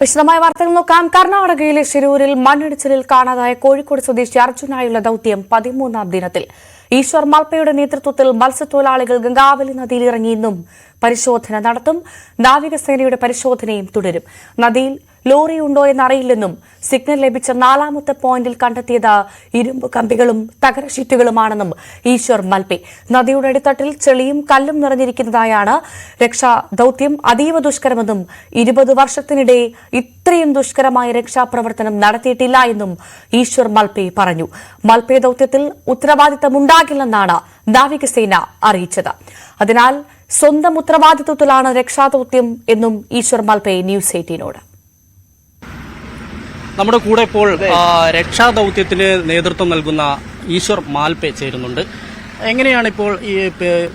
വിശദമായ വാർത്തകൾ നോക്കാം. കർണാടകയിലെ ശിരൂരിൽ മണ്ണിടിച്ചിലിൽ കാണാതായ കോഴിക്കോട് സ്വദേശി അർജുനായുള്ള ദൌത്യം 13ാം ദിനത്തിൽ. ഈശ്വർ മാൽപ്പയുടെ നേതൃത്വത്തിൽ മത്സ്യത്തൊഴിലാളികൾ ഗംഗാവലി നദിയിൽ ഇറങ്ങി ഇന്നും പരിശോധന നടത്തും. നാവികസേനയുടെ പരിശോധനയും തുടരും. നദിയിൽ ലോറിയുണ്ടോ എന്നറിയില്ലെന്നും സിഗ്നൽ ലഭിച്ച 4ാമത്തെ പോയിന്റിൽ കണ്ടെത്തിയത് ഇരുമ്പ് കമ്പികളും തകര ഷീറ്റുകളുമാണെന്നും ഈശ്വർ മൽപെ. നദിയുടെ അടിത്തട്ടിൽ ചെളിയും കല്ലും നിറഞ്ഞിരിക്കുന്നതായാണ് രക്ഷാ ദൌത്യം. അതീവ ദുഷ്കരമെന്നും 20 വർഷത്തിനിടെ ഇത്രയും ദുഷ്കരമായ രക്ഷാപ്രവർത്തനം നടത്തിയിട്ടില്ല എന്നും ഈശ്വർ മൽപെ പറഞ്ഞു. മൽപെ ദൌത്യത്തിൽ ഉത്തരവാദിത്തമുണ്ടാകില്ലെന്നാണ് നാവികസേന അറിയിച്ചത്. അതിനാൽ സ്വന്തം ഉത്തരവാദിത്വത്തിലാണ് രക്ഷാദൌത്യം എന്നും ഈശ്വർ മൽപെ ന്യൂസ് 18നോട്. നമ്മുടെ കൂടെ ഇപ്പോൾ രക്ഷാദൌത്യത്തിന് നേതൃത്വം നൽകുന്ന ഈശ്വർ മാൽപെ ചേരുന്നുണ്ട്. എങ്ങനെയാണ് ഇപ്പോൾ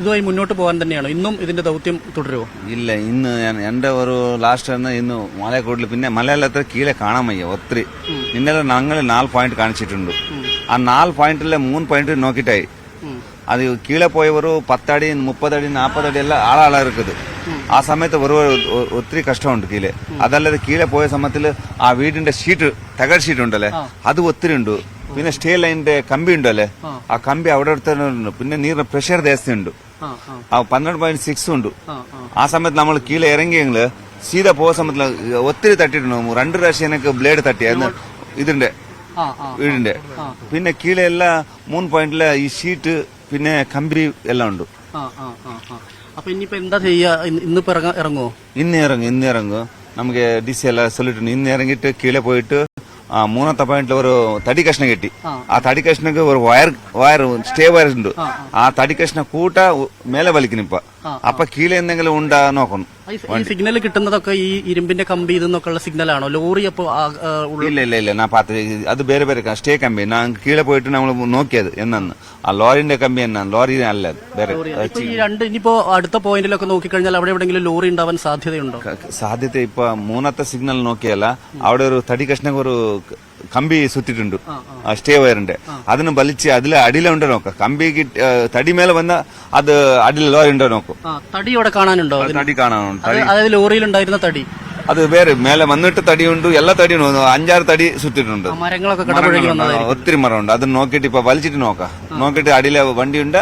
ഇതുമായി മുന്നോട്ട് പോകാൻ തന്നെയാണോ ഇന്നും ഇതിന്റെ ദൌത്യം തുടരുമോ? ഇല്ല, ഇന്ന് എന്റെ ഒരു ലാസ്റ്റ് ഇന്ന് മലയക്കോട്ടിൽ പിന്നെ മലയാളത്തിൽ കീഴെ കാണാൻ വയ്യ ഒത്തിരി. ഇന്നലെ ഞങ്ങൾ 4 പോയിന്റ് കാണിച്ചിട്ടുണ്ട്. ആ 4 പോയിന്റിലെ 3 പോയിന്റ് നോക്കിട്ടായി. അത് കീഴെ പോയവർ 10 അടി 30 അടി 40 അടി എല്ലാം ആളാളാ இருக்குது. ആ സമയത്ത് ഒത്തിരി കഷ്ടമുണ്ട് കീഴെ. അതല്ലാതെ കീഴെ പോയ സമയത്തിൽ ആ വീടിന്റെ ഷീറ്റ് തകർ ഷീറ്റ് ഉണ്ടല്ലേ, അത് ഒത്തിരി ഉണ്ട്. പിന്നെ സ്റ്റേ ലൈനിന്റെ കമ്പി ഉണ്ടല്ലേ, ആ കമ്പി അവിടെ എടുത്തുണ്ട്. പിന്നെ നീരിന്റെ പ്രഷർ ജാസ്തിയുണ്ട്. ആ 12.6 ഉണ്ട്. ആ സമയത്ത് നമ്മൾ കീഴെ ഇറങ്ങിയെങ്കിൽ സീത പോയ സമയത്ത് ഒത്തിരി തട്ടിയിട്ടുണ്ട്. 2 പ്രാവശ്യം എനിക്ക് ബ്ലേഡ് തട്ടിയായിരുന്നു ഇതിന്റെ വീടിന്റെ. പിന്നെ കീഴെ എല്ലാം 3 പോയിന്റില് ഈ ഷീറ്റ് പിന്നെ കമ്പി എല്ലാം ഉണ്ട്. അപ്പൊ ഇനിയിപ്പോ എന്താ ചെയ്യാ? ഇന്നിപ്പോ ഇറങ്ങുമോ? ഇന്ന് ഇറങ്ങും. നമുക്ക് DC എല്ലാം சொல்லிட்டு ഇന്ന് ഇറങ്ങിയിട്ട് കീഴെ പോയിട്ട് 3ാമത്തെ പോയിന്റിൽ ഒരു തടി കഷ്ണം കെട്ടി. ആ തടി കഷ്ണക്ക് ഒരു വയർ സ്റ്റേ വയർ ഉണ്ട്. ആ തടി കഷ്ണം കൂട്ട മേലെ വലിക്കണം. അപ്പൊ കീഴെ എന്തെങ്കിലും ഉണ്ടാ നോക്കണം. ഈ സിഗ്നൽ കിട്ടുന്നതൊക്കെ ഈ ഇരുമ്പിന്റെ കമ്പി ഇതെന്നൊക്കെയുള്ള സിഗ്നലാണോ? ലോറി അപ്പൊ ഇല്ല ഞാൻ പാത്ത് അത് വേറെ സ്റ്റേ കമ്പി. ഞാൻ കീഴെ പോയിട്ട് നമ്മൾ നോക്കിയത് എന്നാന്ന് ആ ലോറിന്റെ കമ്പി എന്നാണ്, ലോറി അല്ല വേറെ. ഇനിയിപ്പോ അടുത്ത പോയിന്റിലൊക്കെ നോക്കിക്കഴിഞ്ഞാൽ അവിടെ എവിടെയെങ്കിലും ലോറി ഉണ്ടാവാൻ സാധ്യതയുണ്ടോ? സാധ്യത ഇപ്പൊ 3ാമത്തെ സിഗ്നൽ നോക്കിയല്ല, അവിടെ ഒരു തടി കഷ്ണം ഒരു കമ്പി സുത്തിട്ടുണ്ട് സ്റ്റേ വയറിന്റെ. അതിന് വലിച്ച് അതില് അടിയിലുണ്ടോ നോക്കാം. കമ്പി തടി മേലെ വന്ന അത് അടിയിൽ ലോറി ഉണ്ടോ നോക്കും. തടി അവിടെ കാണാനുണ്ടോ? തടി കാണാനുണ്ട്. അതായത് ലോറിയിൽ ഉണ്ടായിരുന്ന തടി അത് വേറെ മേലെ വന്നിട്ട് തടിയുണ്ട്. എല്ലാ തടിയും 5-6 തടി സുത്തിട്ടുണ്ട്. മരങ്ങളൊക്കെ ഒത്തിരി മരമുണ്ട്. അത് നോക്കിയിട്ട് ഇപ്പൊ വലിച്ചിട്ട് നോക്കാം. നോക്കിയിട്ട് അടിയിലെ വണ്ടി ഉണ്ട്.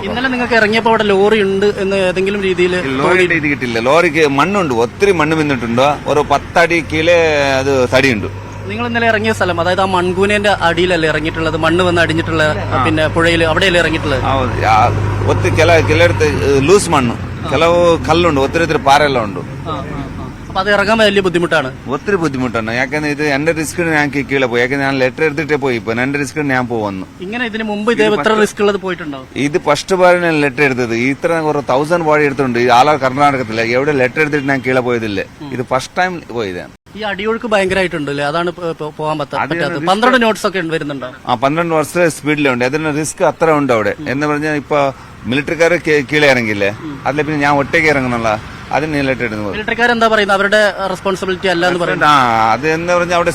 ഇന്നലെ നിങ്ങൾക്ക് ഇറങ്ങിയപ്പോ അവിടെ ലോറി ഉണ്ട് എന്ന് ഏതെങ്കിലും രീതിയിൽ? ലോറിയുടെ ഇത് കിട്ടില്ല. ലോറിക്ക് മണ്ണുണ്ട്, ഒത്തിരി മണ്ണ് വന്നിട്ടുണ്ട്. ഒരു 10 അടി കീഴെ അത് തടിയുണ്ട്. നിങ്ങൾ ഇന്നലെ ഇറങ്ങിയ സ്ഥലം, അതായത് ആ മൺകൂനേന്റെ അടിയിലല്ലേ ഇറങ്ങിയിട്ടുള്ളത്? മണ്ണ് വന്ന് അടിഞ്ഞിട്ടുള്ള പിന്നെ പുഴയിൽ അവിടെയല്ലേ ഇറങ്ങിയിട്ടുള്ളത്? ഒത്തിരി ചിലയിടത്ത് ലൂസ് മണ്ണ്, ചിലവ് കല്ലുണ്ട്, ഒത്തിരി പാറയെല്ലാം ഉണ്ട്. അപ്പൊ അത് ഇറങ്ങാൻ വലിയ ബുദ്ധിമുട്ടാണ്. ഒത്തിരി ബുദ്ധിമുട്ടാണ്. ഞാക്കന്ന് ഇത് എന്റെ റിസ്കിന് ഞാൻ കീഴെ പോയി. ഞാൻ ലെറ്റർ എടുത്തിട്ടേ പോയി. ഇപ്പൊ എന്റെ റിസ്കിന് ഞാൻ പോകുന്നു. ഇങ്ങനെ ഇതിന് മുമ്പ് ഇതേ എത്ര റിസ്ക് ഉള്ളത് പോയിട്ടുണ്ടോ? ഇത് ഫസ്റ്റ് ബാരി ഞാൻ ലെറ്റർ എടുത്തത്. ഇത്ര 1000 ബോഡി എടുത്തിട്ടുണ്ട്. ആളാ കർണാടകത്തില്ല. എവിടെ ലെറ്റർ എടുത്തിട്ട് ഞാൻ കീഴെ പോയതില്ലേ. ഇത് ഫസ്റ്റ് ടൈം പോയതാണ്. ഈ അടിയൊഴുക്ക് ഭയങ്കരമായിട്ടുണ്ട് അല്ലേ? അതാണ് പോകാൻ പറ്റാത്തത്. 12 നോട്ട്സ് ഒക്കെ വരുന്നുണ്ടോ? 12 വർഷം സ്പീഡിലുണ്ട്. അതിന് റിസ്ക് അത്ര ഉണ്ട് അവിടെ. എന്ന് പറഞ്ഞാൽ ഇപ്പൊ മിലിറ്ററിക്കാര് കീഴെ ഇറങ്ങില്ലേ, അതിലെ പിന്നെ ഞാൻ ഒറ്റയ്ക്ക് ഇറങ്ങുന്നുള്ള അതിന് ലെറ്റർ എടുക്കുന്നത്. മിലിറ്ററിക്കാരെന്താ പറയുന്നത്? അവരുടെ റെസ്പോൺസിബിലിറ്റി അല്ല എന്ന് പറയുന്നത്. അത് എന്താ പറഞ്ഞാൽ അവിടെ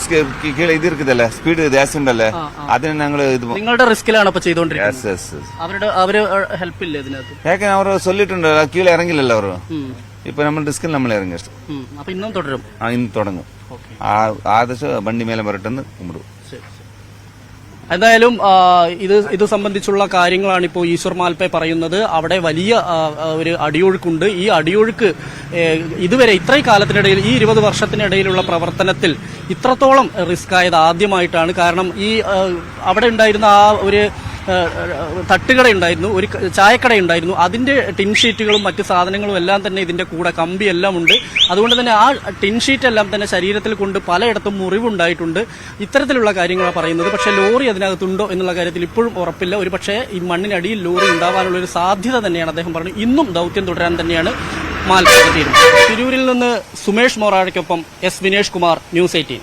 കീഴെ ഇത് ഇരിക്കുന്നല്ലേ, സ്പീഡ് ജാസ്തി ഉണ്ടല്ലേ, അതിന് ഞങ്ങൾ ഇത് നിങ്ങളുടെ റിസ്കിലാണ് ഇപ്പൊ ചെയ്തോണ്ടിരിക്കുന്നത്. അവര് ഹെൽപ്പ് ഇല്ല ഇതിനകത്ത്? ഏക്കെ അവർ ചൊല്ലിട്ടുണ്ട് കീഴെ ഇറങ്ങില്ലല്ലോ അവർ. ഇപ്പൊ നമ്മൾ റിസ്കിൽ നമ്മൾ ഇറങ്ങി. അപ്പൊ ഇന്നും തുടരും? ഇന്ന് തുടങ്ങും. ആദർശ വണ്ടി മേലെ വരട്ടെന്ന് കുമ്പിടും. എന്തായാലും ഇത് സംബന്ധിച്ചുള്ള കാര്യങ്ങളാണ് ഇപ്പോൾ ഈശ്വർ മാൽപെ പറയുന്നത്. അവിടെ വലിയ ഒരു അടിയൊഴുക്കുണ്ട്. ഈ അടിയൊഴുക്ക് ഇതുവരെ ഇത്രയും കാലത്തിനിടയിൽ ഈ 20 വർഷത്തിനിടയിലുള്ള പ്രവർത്തനത്തിൽ ഇത്രത്തോളം റിസ്ക് ആയത് ആദ്യമായിട്ടാണ്. കാരണം ഈ അവിടെ ഉണ്ടായിരുന്ന ആ ഒരു തട്ടുകട ഉണ്ടായിരുന്നു, ഒരു ചായക്കട ഉണ്ടായിരുന്നു. അതിന്റെ ടിൻ ഷീറ്റുകളും മറ്റു സാധനങ്ങളും എല്ലാം തന്നെ ഇതിന്റെ കൂടെ കമ്പി എല്ലാം ഉണ്ട്. അതുകൊണ്ട് തന്നെ ആ ടിൻ ഷീറ്റ് എല്ലാം തന്നെ ശരീരത്തിൽ കൊണ്ട് പലയിടത്തും മുറിവുണ്ടായിട്ടുണ്ട്. ഇത്തരത്തിലുള്ള കാര്യങ്ങളാണ് പറയുന്നത്. പക്ഷേ ലോറി അതിനകത്തുണ്ടോ എന്നുള്ള കാര്യത്തിൽ ഇപ്പോഴും ഉറപ്പില്ല. ഒരു പക്ഷേ ഈ മണ്ണിനടിയിൽ ലോറി ഉണ്ടാവാനുള്ള ഒരു സാധ്യത തന്നെയാണ് അദ്ദേഹം പറഞ്ഞു. ഇന്നും ദൌത്യം തുടരാൻ തന്നെയാണ് മാൽപെ തീരുമാനം. തിരൂരിൽ നിന്ന് സുമേഷ് മൊറാഴയ്ക്കൊപ്പം S വിനേഷ് കുമാർ, ന്യൂസ് 18.